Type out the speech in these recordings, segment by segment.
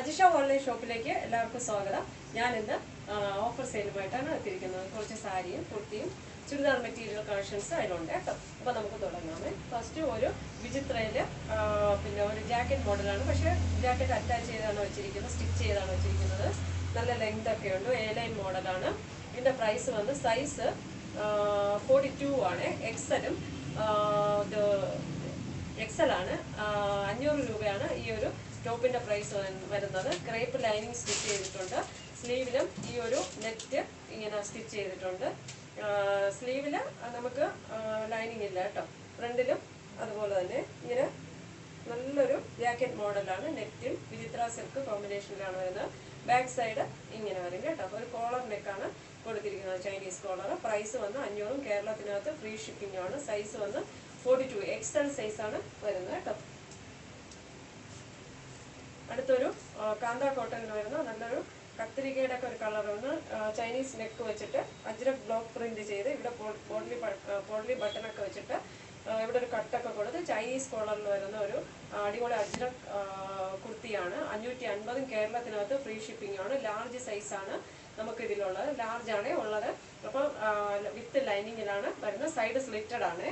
Ajisha online ഷോപ്പിലേക്ക് എല്ലാവർക്കും സ്വാഗതം. ഞാൻ ഇന്ന് ഓഫർ സെയിലുമായിട്ടാണ് എത്തിയിരിക്കുന്നത്. കുറച്ച് സാരിയും കുർത്തിയും ചുരിദാർ മെറ്റീരിയൽ കളക്ഷൻസ് അതിലുണ്ട് കേട്ടോ. അപ്പോൾ നമുക്ക് തുടങ്ങാമേ. ഫസ്റ്റ് ഒരു വിചിത്രയിൽ പിന്നെ ഒരു ജാക്കറ്റ് മോഡലാണ്. പക്ഷേ ജാക്കറ്റ് അറ്റാച്ച് ചെയ്താണ് വെച്ചിരിക്കുന്നത്, സ്റ്റിച്ച് ചെയ്താണ് വെച്ചിരിക്കുന്നത്. നല്ല ലെങ്ത് ഒക്കെ ഉണ്ട്. എ ലൈൻ മോഡലാണ്. ഇതിൻ്റെ പ്രൈസ് വന്ന് സൈസ് 42 ആണ്. എക്സലും എക്സലാണ്. 500 രൂപയാണ് ഈ ഒരു ടോപ്പിന്റെ പ്രൈസ് വരുന്നത്. ക്രേപ്പ് ലൈനിങ് സ്റ്റിച്ച് ചെയ്തിട്ടുണ്ട്. സ്ലീവിലും ഈ ഒരു നെറ്റ് ഇങ്ങനെ സ്റ്റിച്ച് ചെയ്തിട്ടുണ്ട്. സ്ലീവില് നമുക്ക് ലൈനിങ് ഇല്ല കേട്ടോ. ഫ്രണ്ടിലും അതുപോലെ തന്നെ ഇങ്ങനെ നല്ലൊരു ജാക്കറ്റ് മോഡലാണ്. നെറ്റും വിചിത്ര സിൽക്ക് കോമ്പിനേഷനിലാണ് വരുന്നത്. ബാക്ക് സൈഡ് ഇങ്ങനെ വരും കേട്ടോ. ഒരു കോളർ നെക്കാണ് കൊടുത്തിരിക്കുന്നത്, ചൈനീസ് കോളർ. പ്രൈസ് വന്ന് 500. കേരളത്തിനകത്ത് ഫ്രീ ഷിപ്പിംഗ് ആണ്. സൈസ് വന്ന് 42 എക്സൽ സൈസാണ് വരുന്നത് കേട്ടോ. അടുത്തൊരു കാന്ത കോട്ടണിൽ വരുന്ന നല്ലൊരു കത്തിരിക്കയുടെ ഒക്കെ ഒരു കളർ വന്ന് ചൈനീസ് നെക്ക് വെച്ചിട്ട് അജ്രക് ബ്ലോക്ക് പ്രിന്റ് ചെയ്ത് ഇവിടെ പോഡ്ലി ബട്ടണൊക്കെ വെച്ചിട്ട് ഇവിടെ ഒരു കട്ടൊക്കെ കൊടുത്ത് ചൈനീസ് കോളറിൽ വരുന്ന ഒരു അടിപൊളി അജ്രക് കുർത്തിയാണ്. 550. കേരളത്തിനകത്ത് ഫ്രീ ഷിപ്പിംഗ് ആണ്. ലാർജ് സൈസാണ് നമുക്ക് ഇതിലുള്ളത്. ലാർജ് ആണ് ഉള്ളത്. അപ്പം വിത്ത് ലൈനിങ്ങിലാണ് വരുന്നത്. സൈഡ് സ്ലിറ്റഡ് ആണ്.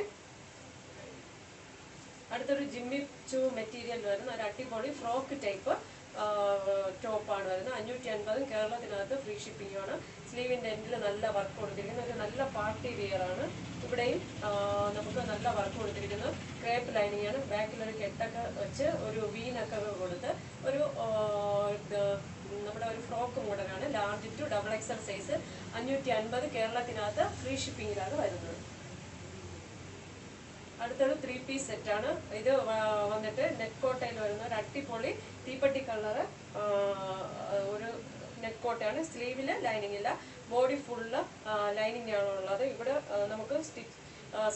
അടുത്തൊരു ജിമ്മി ചൂ മെറ്റീരിയൽ വരുന്ന ഒരു അടിപൊളി ഫ്രോക്ക് ടൈപ്പ് ടോപ്പാണ് വരുന്നത്. 550. കേരളത്തിനകത്ത് ഫ്രീ ഷിപ്പിംഗ് ആണ്. സ്ലീവിൻ്റെ എൻഡിൽ നല്ല വർക്ക് കൊടുത്തിരിക്കുന്നത് ഒരു നല്ല പാർട്ടി വെയർ ആണ്. ഇവിടെയും നമുക്ക് നല്ല വർക്ക് കൊടുത്തിരിക്കുന്നത് ക്രേപ്പ് ലൈനിങ് ആണ്. ബാക്കിലൊരു കെട്ടൊക്കെ വെച്ച് ഒരു വീനൊക്കെ കൊടുത്ത് ഒരു നമ്മുടെ ഒരു ഫ്രോക്ക് മോഡലാണ്. Large to double XL size 550. കേരളത്തിനകത്ത് ഫ്രീ ഷിപ്പിങ്ങിലാണ് വരുന്നത്. അടുത്തൊരു 3 പീസ് സെറ്റാണ്. ഇത് വന്നിട്ട് നെറ്റ് കോട്ടയിൽ വരുന്ന ഒരു അടിപൊളി തീപ്പട്ടി കളറ് ഒരു നെറ്റ് കോട്ടയാണ്. സ്ലീവില് ലൈനിങ് ഇല്ല, ബോഡി ഫുള്ള് ലൈനിങ് ആണ് ഉള്ളത്. ഇവിടെ നമുക്ക്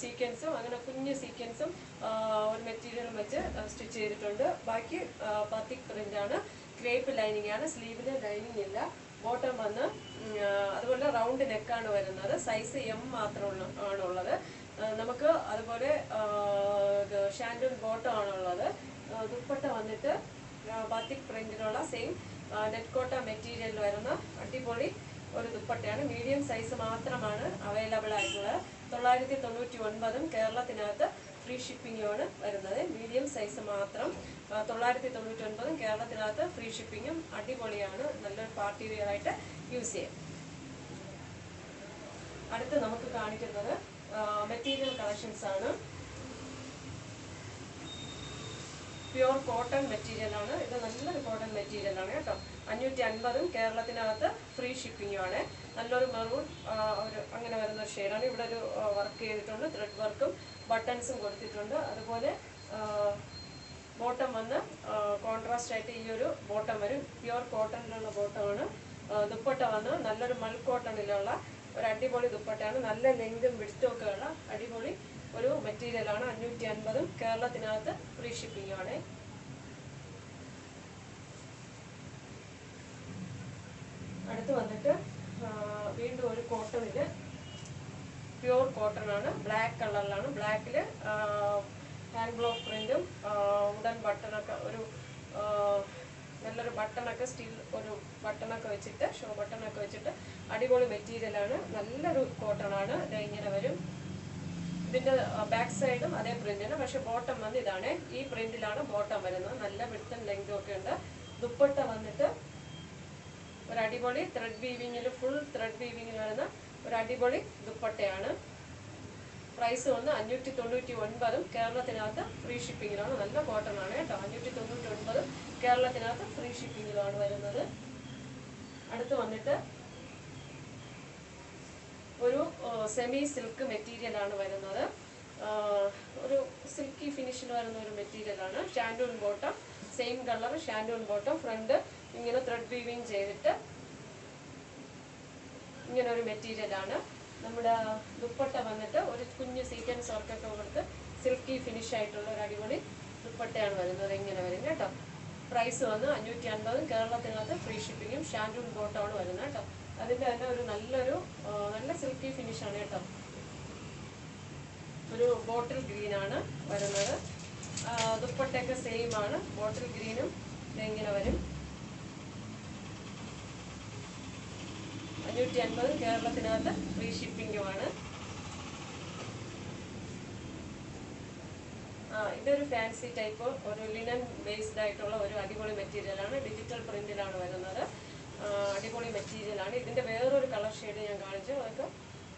സീക്വൻസും അങ്ങനെ കുഞ്ഞ് സീക്വൻസും ഒരു മെറ്റീരിയലും വെച്ച് സ്റ്റിച്ച് ചെയ്തിട്ടുണ്ട്. ബാക്കി ബാത്തിക് പ്രിന്റ് ആണ്. ക്രേപ്പ് ലൈനിങ് ആണ്. സ്ലീവില് ലൈനിങ് ഇല്ല. ബോട്ടം വന്ന് അതുപോലെ റൗണ്ട് നെക്കാണ് വരുന്നത്. സൈസ് M മാത്രം ആണുള്ളത്. നമുക്ക് അതുപോലെ ഷാൻഡൂൺ ബോട്ടം ആണുള്ളത്. ദുപ്പട്ട വന്നിട്ട് ബാത്തിക് പ്രിന്റിലുള്ള സെയിം നെറ്റ് കോട്ട മെറ്റീരിയൽ വരുന്ന അടിപൊളി ഒരു ദുപ്പട്ടയാണ്. മീഡിയം സൈസ് മാത്രമാണ് അവൈലബിൾ ആയിട്ടുള്ളത്. 999. കേരളത്തിനകത്ത് ഫ്രീ ഷിപ്പിംഗുമാണ് വരുന്നത്. മീഡിയം സൈസ് മാത്രം 999. കേരളത്തിനകത്ത് ഫ്രീ ഷിപ്പിങ്ങും. അടിപൊളിയാണ്. നല്ലൊരു പാർട്ടി വെയർ ആയിട്ട് യൂസ് ചെയ്യാം. അടുത്ത് നമുക്ക് കാണിക്കുന്നത് മെറ്റീരിയൽ കളക്ഷൻസ് ആണ്. പ്യുവർ കോട്ടൺ മെറ്റീരിയൽ ആണ്. ഇത് നല്ലൊരു കോട്ടൺ മെറ്റീരിയൽ ആണ് കേട്ടോ. 550. കേരളത്തിനകത്ത് ഫ്രീ ഷിപ്പിംഗും ആണ്. നല്ലൊരു മെറൂൺ ഒരു അങ്ങനെ വരുന്ന ഒരു ഷെയ്ഡാണ്. ഇവിടെ ഒരു വർക്ക് ചെയ്തിട്ടുണ്ട്. ത്രെഡ് വർക്കും ബട്ടൺസും കൊടുത്തിട്ടുണ്ട്. അതുപോലെ ബോട്ടം വന്ന് കോൺട്രാസ്റ്റ് ആയിട്ട് ഈ ഒരു ബോട്ടം വരും. പ്യുവർ കോട്ടണിലുള്ള ബോട്ടമാണ്. ദുപ്പട്ട വന്ന് നല്ലൊരു മൽ കോട്ടണിലുള്ള ഒരു അടിപൊളി ദുപ്പട്ടയാണ്. നല്ല ലെങ്തും വിഡ്ത്തും ഒക്കെ ഉള്ള അടിപൊളി ഒരു മെറ്റീരിയലാണ്. 550. കേരളത്തിനകത്ത് ഫ്രീ ഷിപ്പിംഗ് ആണ്. അടുത്ത് വന്നിട്ട് വീണ്ടും ഒരു കോട്ടണില് പ്യുവർ കോട്ടൺ ആണ്. ബ്ലാക്ക് കളറിലാണ്. ബ്ലാക്കില് ഹാൻഡ് ബ്ലോക്ക് പ്രിന്റും ഉടൻ ബട്ടണൊക്കെ ഒരു നല്ലൊരു ബട്ടണൊക്കെ സ്റ്റീൽ ഒരു ബട്ടണൊക്കെ വെച്ചിട്ട് ഷോ ബട്ടണൊക്കെ വെച്ചിട്ട് അടിപൊളി മെറ്റീരിയലാണ്. നല്ലൊരു കോട്ടൺ ആണ്. ഇത് ഇങ്ങനെ വരും. ഇതിന്റെ ബാക്ക് സൈഡും അതേ പ്രിന്റാണ്. പക്ഷെ ബോട്ടം വന്ന് ഇതാണ്. ഈ പ്രിന്റിലാണ് ബോട്ടം വരുന്നത്. നല്ല വിഡ്ത്തും ലെങ്തും ഒക്കെ ഉണ്ട്. ദുപ്പട്ട വന്നിട്ട് ഒരു അടിപൊളി ത്രെഡ് വീവിങ്ങിൽ ഫുൾ ത്രെഡ് വീവിങ്ങിൽ വരുന്ന ഒരു അടിപൊളി ദുപ്പട്ടയാണ്. പ്രൈസ് വന്ന് 599. കേരളത്തിനകത്ത് ഫ്രീ ഷിപ്പിങ്ങിലാണ്. നല്ല കോട്ടൺ ആണ് കേട്ടോ. 599. കേരളത്തിനകത്ത് ഫ്രീ ഷിപ്പിങ്ങിലാണ് വരുന്നത്. അടുത്ത് വന്നിട്ട് ഒരു സെമി സിൽക്ക് മെറ്റീരിയൽ ആണ് വരുന്നത്. ഒരു സിൽക്കി ഫിനിഷിൽ വരുന്ന ഒരു മെറ്റീരിയലാണ്. Shantoon bottom same colour. Shantoon bottom front ഇങ്ങനെ ത്രെഡ് വീവിങ് ചെയ്തിട്ട് ഇങ്ങനെ ഒരു മെറ്റീരിയലാണ്. നമ്മുടെ ദുപ്പട്ട വന്നിട്ട് ഒരു കുഞ്ഞ് സീക്വൻസ് വർക്കൊക്കെ കൊടുത്ത് സിൽക്കി ഫിനിഷ് ആയിട്ടുള്ള ഒരു അടിപൊളി ദുപ്പട്ടയാണ് വരുന്നത്. ഇങ്ങനെ വരും കേട്ടോ. പ്രൈസ് വന്ന് 550. കേരളത്തിനകത്ത് ഫ്രീ ഷിപ്പിങ്ങും. ഷാൻഡൂൺ ബോട്ടമാണ് വരുന്നത് കേട്ടോ. അതിൻ്റെ തന്നെ ഒരു നല്ല സിൽക്കി ഫിനിഷ് ആണ് കേട്ടോ. ഒരു ബോട്ടിൽ ഗ്രീൻ ആണ് വരുന്നത്. ദുപ്പട്ടയൊക്കെ സെയിം ആണ്. ബോട്ടിൽ ഗ്രീനും ഇങ്ങനെ വരും. 350 കേരളത്തിനകത്ത് ഫ്രീ ഷിപ്പിംഗുമാണ്. ഇതൊരു ഫാൻസി ടൈപ്പ് ഒരു ലിനൻ ബേസ്ഡ് ആയിട്ടുള്ള ഒരു അടിപൊളി മെറ്റീരിയലാണ്. ഡിജിറ്റൽ പ്രിന്റിലാണ് വരുന്നത്. അടിപൊളി മെറ്റീരിയലാണ്. ഇതിന്റെ വേറൊരു കളർ ഷെയ്ഡ് ഞാൻ കാണിച്ചു. അതൊക്കെ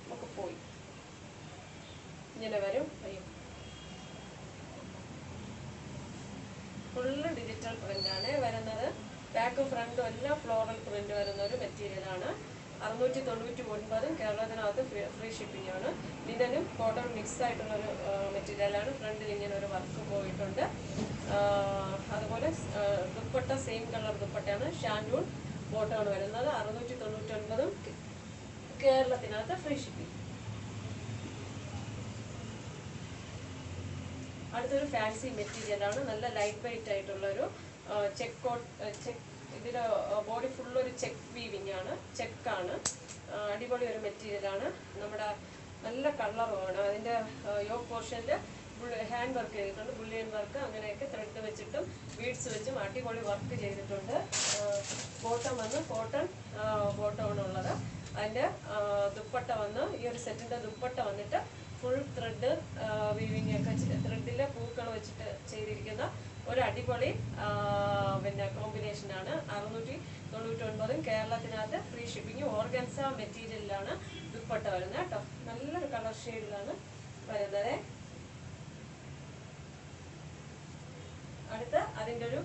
നമുക്ക് പോയി ഇങ്ങനെ വരും. അയ്യോ, ഫുള്ള് ഡിജിറ്റൽ പ്രിന്റാണ് വരുന്നത്. ബാക്കും ഫ്രണ്ടും എല്ലാം ഫ്ലോറൽ പ്രിന്റ് വരുന്ന ഒരു മെറ്റീരിയലാണ്. 699 കേരളത്തിനകത്ത് ഫ്രീ ഷിപ്പിംഗ് ആണ്. ലിനനും കോട്ടൺ മിക്സ് ആയിട്ടുള്ളൊരു മെറ്റീരിയലാണ്. ഫ്രണ്ടിൽ ഇങ്ങനെ ഒരു വർക്ക് പോയിട്ടുണ്ട്. അതുപോലെ ദുപ്പട്ട സെയിം കളർ ദുപ്പട്ടയാണ്. ഷാൻഡൂൺ ബോട്ടമാണ് വരുന്നത്. 699 കേരളത്തിനകത്ത് ഫ്രീ ഷിപ്പിംഗ്. അടുത്തൊരു ഫാൻസി മെറ്റീരിയലാണ്. നല്ല ലൈറ്റ് വെയിറ്റ് ആയിട്ടുള്ളൊരു ചെക്ക്. ഇതിന്റെ ബോഡി ഫുള്ളൊരു ചെക്ക് വീവിങ് ആണ്, ചെക്കാണ്. അടിപൊളി ഒരു മെറ്റീരിയലാണ്. നമ്മുടെ നല്ല കളറുമാണ്. അതിന്റെ യോക്ക് പോർഷനിൽ ഹാൻഡ് വർക്ക് ചെയ്തിട്ടുണ്ട്. ബുള്ളിയൻ വർക്ക് അങ്ങനെയൊക്കെ ത്രെഡ് വെച്ചിട്ടും ബീഡ്സ് വെച്ചും അടിപൊളി വർക്ക് ചെയ്തിട്ടുണ്ട്. ബോട്ടം വന്ന് കോട്ടൺ ബോട്ടമാണ് ഉള്ളത്. അതിന്റെ ദുപ്പട്ട വന്ന് ഈ ഒരു സെറ്റിന്റെ ദുപ്പട്ട വന്നിട്ട് ഫുൾ ത്രെഡ് വീവിങ് ഒക്കെ ത്രെഡിലെ പൂക്കൾ വെച്ചിട്ട് ചെയ്തിരിക്കുന്ന ഒരു അടിപൊളി പിന്നെ കോമ്പിനേഷനാണ്. 699 കേരളത്തിനകത്ത് ഫ്രീ ഷിപ്പിംഗ്. ഓർഗൻസ മെറ്റീരിയലിലാണ് ദുപ്പട്ട വരുന്നത് കേട്ടോ. നല്ലൊരു കളർ ഷെയ്ഡിലാണ് വരുന്നത്. അടുത്ത അതിൻ്റെ ഒരു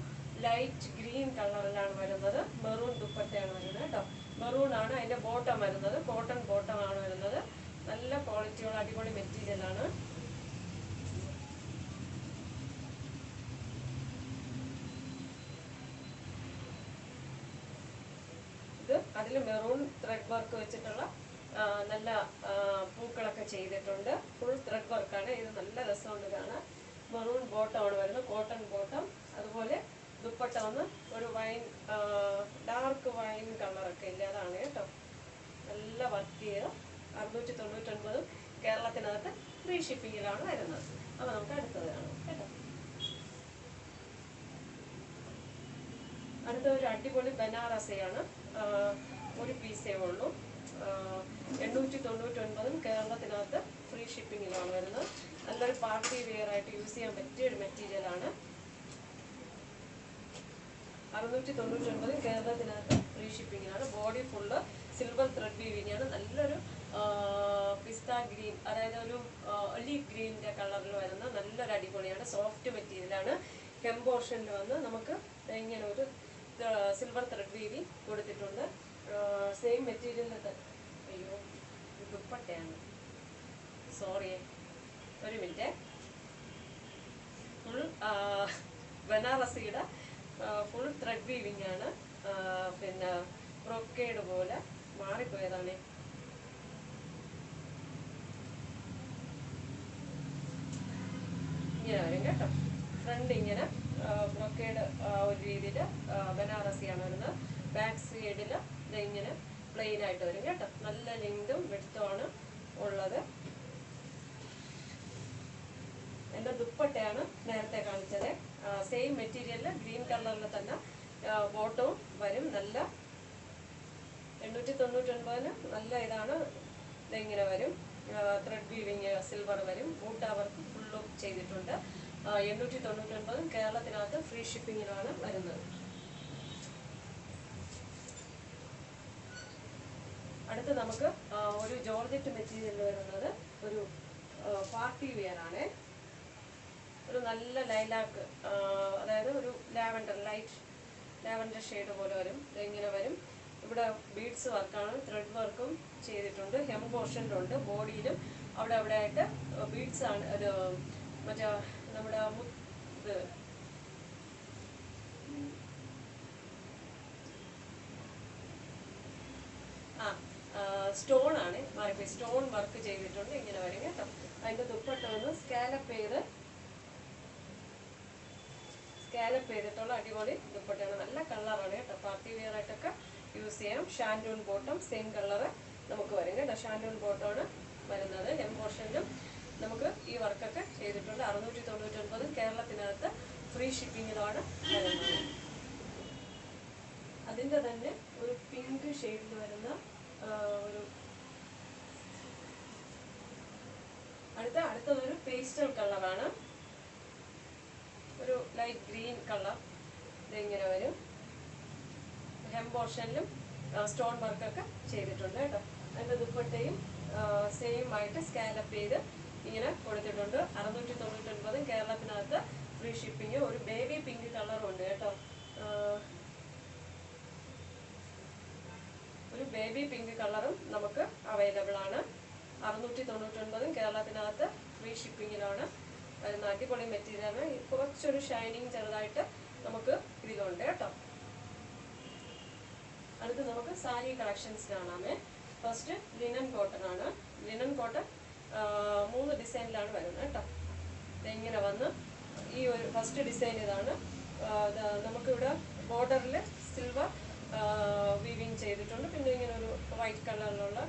ലൈറ്റ് ഗ്രീൻ കളറിലാണ് വരുന്നത്. മെറൂൺ ദുപ്പട്ടയാണ് വരുന്നത് കേട്ടോ. മെറൂൺ ആണ് അതിന്റെ ബോട്ടം വരുന്നത്. കോട്ടൺ ബോട്ടം ആണ് വരുന്നത്. നല്ല ക്വാളിറ്റിയുള്ള അടിപൊളി മെറ്റീരിയലാണ്. ഇത് അതിൽ മെറൂൺ ത്രെഡ് വർക്ക് വെച്ചിട്ടുള്ള നല്ല പൂക്കളൊക്കെ ചെയ്തിട്ടുണ്ട്. ഫുൾ ത്രെഡ് വർക്കാണ്. ഇത് നല്ല രസമുണ്ട് കാണാൻ. മെറൂൺ ബോട്ടമാണ് വരുന്നത്, കോട്ടൺ ബോട്ടം. അതുപോലെ ദുപ്പട്ട വന്ന് ഒരു വൈൻ ഡാർക്ക് വൈൻ കളറൊക്കെ ഇല്ല, അതാണ് കേട്ടോ. നല്ല വർക്ക് ചെയ്ത് 699 കേരളത്തിനകത്ത് ഫ്രീ ഷിപ്പിങ്ങിലാണ് വരുന്നത്. അപ്പൊ നമുക്ക് അടുത്തത് കാണാം കേട്ടോ. അടുത്ത ഒരു അടിപൊളി ബനാറസയാണ്. ഒരു പീസേ ഉള്ളൂ. 899 കേരളത്തിനകത്ത് ഫ്രീ ഷിപ്പിങ്ങിലാണ് വരുന്നത്. നല്ലൊരു പാർട്ടി വെയർ ആയിട്ട് യൂസ് ചെയ്യാൻ പറ്റിയ ഒരു മെറ്റീരിയലാണ്. 699 കേരളത്തിനകത്ത് ഫ്രീ ഷിപ്പിങ്ങിലാണ്. Body full silver thread weaving ആണ്. നല്ലൊരു പിസ്ത ഗ്രീൻ, അതായത് ഒരു ഒലീവ് ഗ്രീനിന്റെ കളറിൽ വരുന്ന നല്ലൊരു അടിപൊളിയാണ്. സോഫ്റ്റ് മെറ്റീരിയലാണ്. ഹെം പോർഷനിൽ വന്ന് നമുക്ക് ഇങ്ങനെ ഒരു സിൽവർ ത്രെഡ് വീവിങ് കൊടുത്തിട്ടുണ്ട്. സെയിം മെറ്റീരിയലിൽ അയ്യോ ദുപ്പട്ടയാണ്, സോറി ഒരു മിനിറ്റ്. ഫുൾ ബനാറസിയുടെ ഫുൾ ത്രെഡ് വീവിങ് ആണ്. പിന്നെ ബ്രൊക്കേഡ് പോലെ മാറിപ്പോയതാണ്. ഇങ്ങനെ വരും കേട്ടോ. ഫ്രണ്ട് ഇങ്ങനെ ബ്രൊക്കേഡ് ഒരു രീതിയിൽ ബനാറസിയാണ് വരുന്നത്. ബാക്ക് സൈഡിൽ ഇങ്ങനെ പ്ലെയിൻ ആയിട്ട് വരും കേട്ടോ. നല്ല ലെങ്തും വിഡ്ത്തുമാണ് ഉള്ളത്. എൻ്റെ ദുപ്പട്ടയാണ് നേരത്തെ കാണിച്ചത്. സെയിം മെറ്റീരിയലിൽ ഗ്രീൻ കളറിൽ തന്നെ ബോട്ടവും വരും. നല്ല 899 നല്ല ഇതാണ്. ഇതെങ്ങനെ വരും, ത്രെഡ് വീവിങ് സിൽവർ വരും. ബൂട്ട വർക്ക് ഫുള്ളും ചെയ്തിട്ടുണ്ട്. 899 കേരളത്തിനകത്ത് ഫ്രീ ഷിപ്പിങ്ങിലാണ് വരുന്നത്. അടുത്ത് നമുക്ക് ഒരു ജോർജറ്റ് മെറ്റീരിയൽ വരുന്നത് ഒരു പാർട്ടി വെയർ ആണ്. ഒരു നല്ല ലൈലാക്ക്, അതായത് ഒരു ലാവൻഡർ, ലൈറ്റ് ലാവൻഡർ ഷെയ്ഡ് പോലെ വരും. ഇതെങ്ങനെ വരും. ഇവിടെ ബീഡ്സ് വർക്കാണ്, ത്രെഡ് വർക്കും ചെയ്തിട്ടുണ്ട്. ഹെം പോർഷനിലുണ്ട്. ബോഡിയിലും അവിടെ അവിടെ ആയിട്ട് ബീഡ്സ് ആണ്. ഒരു മറ്റേ നമ്മുടെ ഇത് സ്റ്റോൺ ആണ്, മാറിപ്പോയി. സ്റ്റോൺ വർക്ക് ചെയ്തിട്ടുണ്ട്. ഇങ്ങനെ വരും കേട്ടോ. അതിന്റെ ദുപ്പട്ട ഒന്ന് സ്കാലപ്പ് ചെയ്തിട്ടുള്ള അടിപൊളി ദുപ്പട്ടയാണ്. നല്ല കളറാണ് കേട്ടോ. പാർട്ടി വെയർ ആയിട്ടൊക്കെ യൂസ് ചെയ്യാം. ഷാൻഡൂൺ ബോട്ടം സെയിം കളറ് നമുക്ക് വരും കേട്ടോ. ഷാൻഡൂൺ ബോട്ടമാണ് വരുന്നത്. ഹെം പോർഷനിലും നമുക്ക് ഈ വർക്കൊക്കെ ചെയ്തിട്ടുണ്ട്. 699 കേരളത്തിനകത്ത് ഫ്രീ ഷിപ്പിങ്ങിലാണ് വരുന്നത്. അതിൻ്റെ തന്നെ ഒരു പിങ്ക് ഷെയ്ഡിൽ വരുന്ന ഒരു അടുത്തതൊരു പേസ്റ്റൽ കളറാണ്, ഒരു ലൈറ്റ് ഗ്രീൻ കളർ. ഇതിങ്ങനെ വരും. ഹെം പോർഷനിലും സ്റ്റോൺ വർക്കൊക്കെ ചെയ്തിട്ടുണ്ട് കേട്ടോ. അതിൻ്റെ ദുപ്പട്ടയും സെയിം ആയിട്ട് സ്കാലപ്പ് ചെയ്ത് ഇങ്ങനെ കൊടുത്തിട്ടുണ്ട്. 699 കേരളത്തിനകത്ത് ഫ്രീ ഷിപ്പിങ്. ഒരു ബേബി പിങ്ക് കളറും ഉണ്ട് കേട്ടോ. ഒരു ബേബി പിങ്ക് കളറും നമുക്ക് അവൈലബിൾ ആണ്. 699 കേരളത്തിനകത്ത് ഫ്രീ ഷിപ്പിങ്ങിലാണ് വരുന്ന. അടിപൊളി മെറ്റീരിയലാണ്. കുറച്ചൊരു ഷൈനിങ് ചെറുതായിട്ട് നമുക്ക് ഇതിലുണ്ട് കേട്ടോ. അടുത്ത് നമുക്ക് സാരി കളക്ഷൻസ് കാണാമേ. ഫസ്റ്റ് ലിനൻ കോട്ടൺ ആണ്. ലിനൻ കോട്ടൺ 3 ഡിസൈനിലാണ് വരുന്നത് കേട്ടോ. ഇതെങ്ങനെ വന്ന് ഈ ഒരു ഫസ്റ്റ് ഡിസൈൻ ഇതാണ്. നമുക്കിവിടെ ബോർഡറിൽ സിൽവർ വീവിങ് ചെയ്തിട്ടുണ്ട്. പിന്നെ ഇങ്ങനെ ഒരു വൈറ്റ് കളറിലുള്ള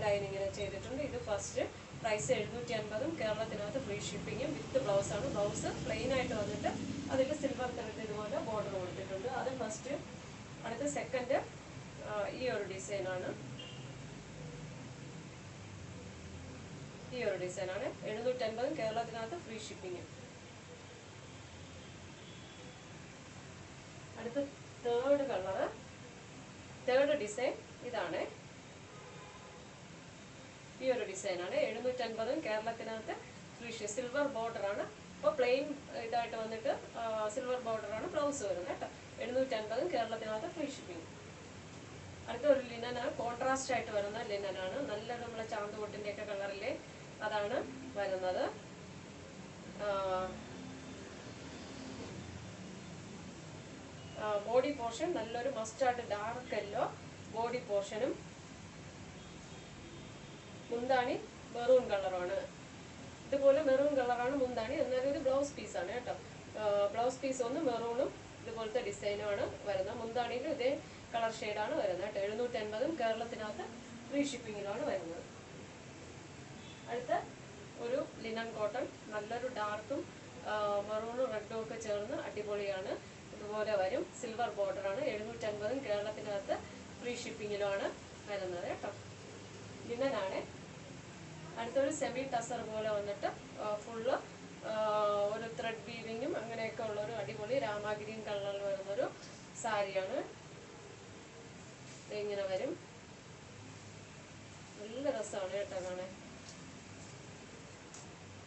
ലൈൻ ഇങ്ങനെ ചെയ്തിട്ടുണ്ട്. ഇത് ഫസ്റ്റ്. പ്രൈസ് 750. കേരളത്തിനകത്ത് ഫ്രീ ഷിപ്പിങ്ങും വിത്ത് ബ്ലൗസാണ്. ബ്ലൗസ് പ്ലെയിൻ ആയിട്ട് വന്നിട്ട് അതിൽ സിൽവർ ത്രെഡ് ഇതുപോലെ ബോർഡർ കൊടുത്തിട്ടുണ്ട്. അത് ഫസ്റ്റ്. അടുത്ത സെക്കൻഡ് ഈ ഒരു ഡിസൈനാണ്. ഈ ഒരു ഡിസൈനാണ് 750 കേരളത്തിനകത്ത് ഫ്രീ ഷിപ്പിങ്. അടുത്ത തേർഡ് കളറ്, തേർഡ് ഡിസൈൻ ഇതാണ്. ഈ ഒരു ഡിസൈനാണ് 750 കേരളത്തിനകത്ത് ഫ്രീ ഷിപ്പ്. സിൽവർ ബോർഡർ ആണ്. അപ്പോൾ പ്ലെയിൻ ഇതായിട്ട് വന്നിട്ട് സിൽവർ ബോർഡർ ആണ് ബ്ലൗസ് വരുന്നത് കേട്ടോ. 750 കേരളത്തിനകത്ത് ഫ്രീ ഷിപ്പിങ്. അടുത്ത ഒരു ലിനനാണ്. കോൺട്രാസ്റ്റ് ആയിട്ട് വരുന്ന ലിനനാണ്. നല്ല നമ്മളെ ചാന്തുകൊട്ടിൻ്റെ ഒക്കെ കളറിലെ അതാണ് വരുന്നത്. ബോഡി പോർഷൻ നല്ലൊരു മസ്റ്റാർഡ് ഡാർക്ക് യെല്ലോ ബോഡി പോർഷനും മുന്താണി മെറൂൺ കളറാണ്. ഇതുപോലെ മെറൂൺ കളറാണ് മുന്താണി. എന്നാലും ഇത് ബ്ലൗസ് പീസാണ് കേട്ടോ. ബ്ലൗസ് പീസ് ഒന്ന് മെറൂണും ഇതുപോലത്തെ ഡിസൈനുമാണ് വരുന്നത്. മുന്താണിയിലും ഇതേ കളർ ഷെയ്ഡാണ് വരുന്നത് കേട്ടോ. 750 കേരളത്തിനകത്ത് ഫ്രീ ഷിപ്പിങ്ങിലാണ് വരുന്നത്. അടുത്ത ഒരു ലിനൻ കോട്ടൺ, നല്ലൊരു ഡാർക്കും മെറൂണും റെഡും ഒക്കെ ചേർന്ന് അടിപൊളിയാണ്. ഇതുപോലെ വരും. സിൽവർ ബോർഡറാണ്. 750 കേരളത്തിനകത്ത് ഫ്രീ ഷിപ്പിങ്ങിലാണ് വരുന്നത് കേട്ടോ. ലിനനാണ്. അടുത്തൊരു സെമി ടസർ പോലെ വന്നിട്ട് ഫുള്ള് ഒരു ത്രെഡ് വീവിങ്ങും അങ്ങനെയൊക്കെ ഉള്ളൊരു അടിപൊളി രാമ ഗ്രീൻ കളറിൽ വരുന്നൊരു സാരിയാണ്. ഇങ്ങനെ വരും. നല്ല രസമാണ് കേട്ടോ കാണാൻ.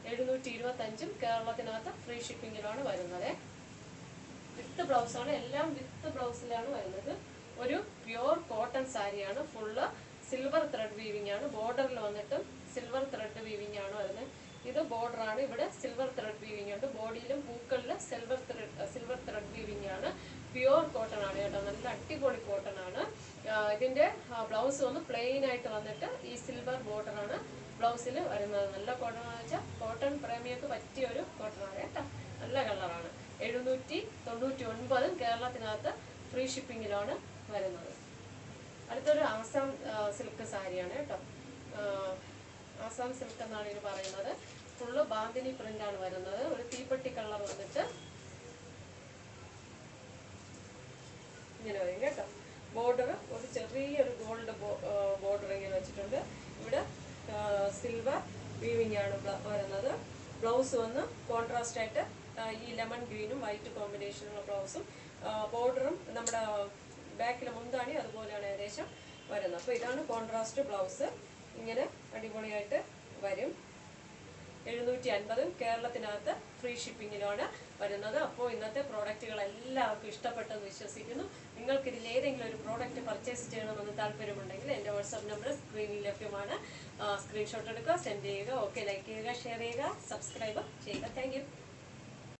725 കേരളത്തിനകത്ത് ഫ്രീ ഷിപ്പിങ്ങിലാണ് വരുന്നത്. വിത്ത് ബ്ലൗസാണ്. എല്ലാം വിത്ത് ബ്ലൗസിലാണ് വരുന്നത്. ഒരു പ്യുവർ കോട്ടൺ സാരിയാണ്. ഫുള്ള് സിൽവർ ത്രെഡ് വീവിംഗ് ആണ്. ബോർഡറിൽ വന്നിട്ടും സിൽവർ ത്രെഡ് വീവിംഗ് ആണ് വരുന്നത്. ഇത് ബോർഡറാണ്. ഇവിടെ സിൽവർ ത്രെഡ് വീവിംഗ് ഉണ്ട്. ബോഡിയിലും പൂക്കളിലും സിൽവർ ത്രെഡ് വീവിംഗ് ആണ്. പ്യുവർ കോട്ടൺ ആണ് കേട്ടോ. നല്ല അടിപൊളി കോട്ടൺ ആണ്. ഇതിന്റെ ബ്ലൗസ് ഒന്ന് പ്ലെയിൻ ആയിട്ട് വന്നിട്ട് ഈ സിൽവർ ബോർഡറാണ് ബ്ലൗസിൽ വരുന്നത്. നല്ല കോട്ടൺ എന്ന് വെച്ചാൽ കോട്ടൺ പ്രേമിയൊക്കെ പറ്റിയ ഒരു കോട്ടൺ ആണ് കേട്ടോ. നല്ല കളറാണ്. 799 കേരളത്തിനകത്ത് ഫ്രീ ഷിപ്പിങ്ങിലാണ് വരുന്നത്. അടുത്തൊരു ആസാം സിൽക്ക് സാരിയാണ് കേട്ടോ. ആസാം സിൽക്ക് എന്നാണ് ഇത് പറയുന്നത്. ഫുള്ള് ബാന്തിനി പ്രിന്റ് ആണ് വരുന്നത്. ഒരു തീപ്പെട്ടി കളർ വന്നിട്ട് ഇങ്ങനെ വരും കേട്ടോ. ബോർഡർ ഒരു ചെറിയൊരു ഗോൾഡ് ബോർഡർ ഇങ്ങനെ വെച്ചിട്ടുണ്ട്. ഇവിടെ സിൽവർ വീവിംഗ് ആണ് വരുന്നത്. ബ്ലൗസ് വന്ന് കോൺട്രാസ്റ്റ് ആയിട്ട് ഈ ലെമൺ ഗ്രീനും വൈറ്റ് കോമ്പിനേഷനുള്ള ബ്ലൗസും ബോർഡറും നമ്മുടെ ബാക്കിലെ മുന്താണി അതുപോലെയാണ് ഏകദേശം വരുന്നത്. അപ്പോൾ ഇതാണ് കോൺട്രാസ്റ്റ് ബ്ലൗസ്. ഇങ്ങനെ അടിപൊളിയായിട്ട് വരും. 750 കേരളത്തിനകത്ത് ഫ്രീ ഷിപ്പിങ്ങിലാണ് വരുന്നത്. അപ്പോൾ ഇന്നത്തെ പ്രോഡക്റ്റുകൾ എല്ലാവർക്കും ഇഷ്ടപ്പെട്ടെന്ന് വിശ്വസിക്കുന്നു. നിങ്ങൾക്ക് ഇതിൽ ഏതെങ്കിലും ഒരു പ്രോഡക്റ്റ് പർച്ചേസ് ചെയ്യണമെന്ന് താല്പര്യമുണ്ടെങ്കിൽ എൻ്റെ വാട്സാപ്പ് നമ്പർ സ്ക്രീനിൽ ലഭ്യമാണ്. സ്ക്രീൻഷോട്ട് എടുക്കുക, സെൻഡ് ചെയ്യുക. ഓക്കെ, ലൈക്ക് ചെയ്യുക, ഷെയർ ചെയ്യുക, സബ്സ്ക്രൈബ് ചെയ്യുക. Thank you.